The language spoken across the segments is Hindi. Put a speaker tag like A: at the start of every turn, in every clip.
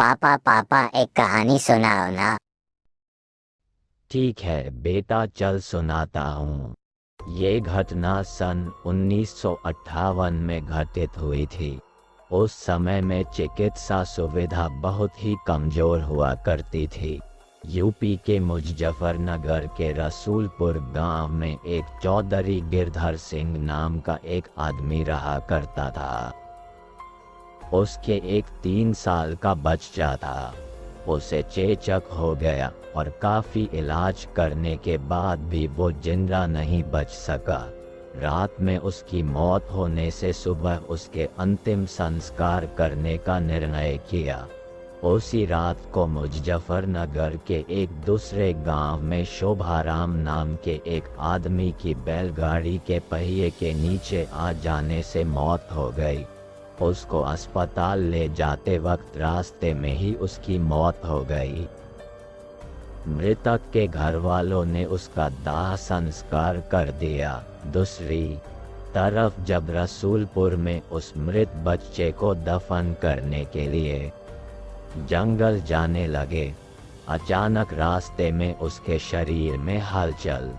A: पापा पापा एक कहानी सुनाओ ना।
B: ठीक है बेटा, चल सुनाता हूँ। ये घटना सन 1958 में घटित हुई थी। उस समय में चिकित्सा सुविधा बहुत ही कमजोर हुआ करती थी। यूपी के मुजफ्फरनगर के रसूलपुर गांव में एक चौधरी गिरधर सिंह नाम का एक आदमी रहा करता था। उसके एक 3 साल का बच्चा था। उसे चेचक हो गया और काफी इलाज करने के बाद भी वो जिंदा नहीं बच सका। रात में उसकी मौत होने से सुबह उसके अंतिम संस्कार करने का निर्णय किया। उसी रात को मुजफ्फरनगर के एक दूसरे गांव में शोभाराम नाम के एक आदमी की बैलगाड़ी के पहिए के नीचे आ जाने से मौत हो गई। उसको अस्पताल ले जाते वक्त रास्ते में ही उसकी मौत हो गई। मृतक के घर वालों ने उसका दाह संस्कार कर दिया। दूसरी तरफ जब रसूलपुर में उस मृत बच्चे को दफन करने के लिए जंगल जाने लगे, अचानक रास्ते में उसके शरीर में हलचल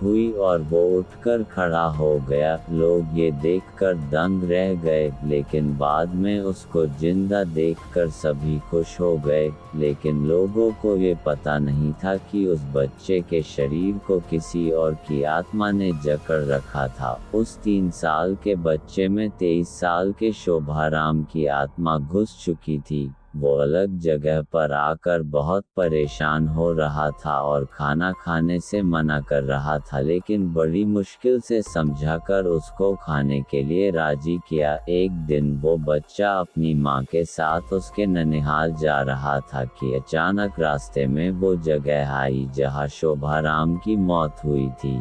C: हुई और वो उठकर खड़ा हो गया। लोग ये देखकर दंग रह गए, लेकिन बाद में उसको जिंदा देखकर सभी खुश हो गए। लेकिन लोगों को ये पता नहीं था कि उस बच्चे के शरीर को किसी और की आत्मा ने जकड़ रखा था। उस 3 साल के बच्चे में 23 साल के शोभाराम की आत्मा घुस चुकी थी। वो अलग जगह पर आकर बहुत परेशान हो रहा था और खाना खाने से मना कर रहा था, लेकिन बड़ी मुश्किल से समझाकर उसको खाने के लिए राजी किया। एक दिन वो बच्चा अपनी माँ के साथ उसके ननिहाल जा रहा था कि अचानक रास्ते में वो जगह आई जहाँ शोभाराम की मौत हुई थी।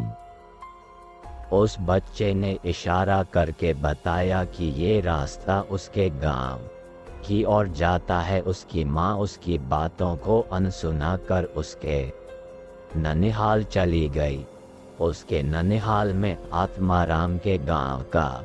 B: उस बच्चे ने इशारा करके बताया कि ये रास्ता उसके गांव की ओर जाता है। उसकी माँ उसकी बातों को अनसुना कर उसके ननिहाल चली गई। उसके ननिहाल में आत्माराम के गांव का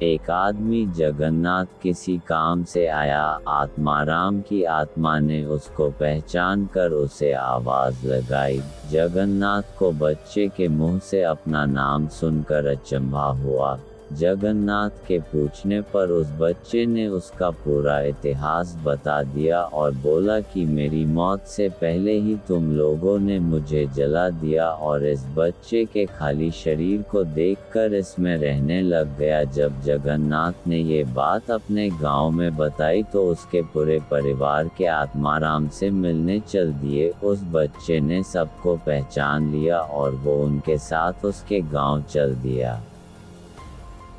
C: एक आदमी जगन्नाथ किसी काम से आया। आत्माराम की आत्मा ने उसको पहचान कर उसे आवाज लगाई। जगन्नाथ को बच्चे के मुंह से अपना नाम सुनकर अचंभा हुआ। जगन्नाथ के पूछने पर उस बच्चे ने उसका पूरा इतिहास बता दिया और बोला कि मेरी मौत से पहले ही तुम लोगों ने मुझे जला दिया, और इस बच्चे के खाली शरीर को देखकर इसमें रहने लग गया। जब जगन्नाथ ने ये बात अपने गांव में बताई तो उसके पूरे परिवार के आत्माराम से मिलने चल दिए। उस बच्चे ने सबको पहचान लिया और वो उनके साथ उसके गांव चल दिया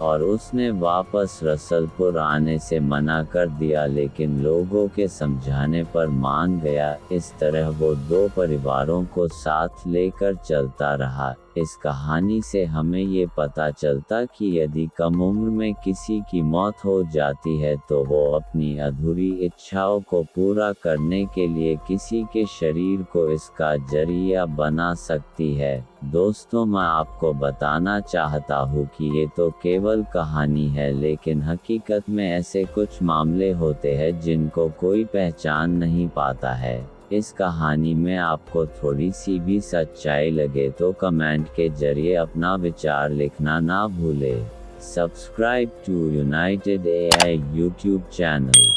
C: और उसने वापस रसलपुर आने से मना कर दिया, लेकिन लोगों के समझाने पर मान गया। इस तरह वो 2 परिवारों को साथ लेकर चलता रहा। इस कहानी से हमें ये पता चलता कि यदि कम उम्र में किसी की मौत हो जाती है तो वो अपनी अधूरी इच्छाओं को पूरा करने के लिए किसी के शरीर को इसका जरिया बना सकती है। दोस्तों, मैं आपको बताना चाहता हूँ कि ये तो केवल कहानी है, लेकिन हकीकत में ऐसे कुछ मामले होते हैं जिनको कोई पहचान नहीं पाता है। इस कहानी में आपको थोड़ी सी भी सच्चाई लगे तो कमेंट के जरिए अपना विचार लिखना ना भूले। Subscribe to United AI YouTube channel.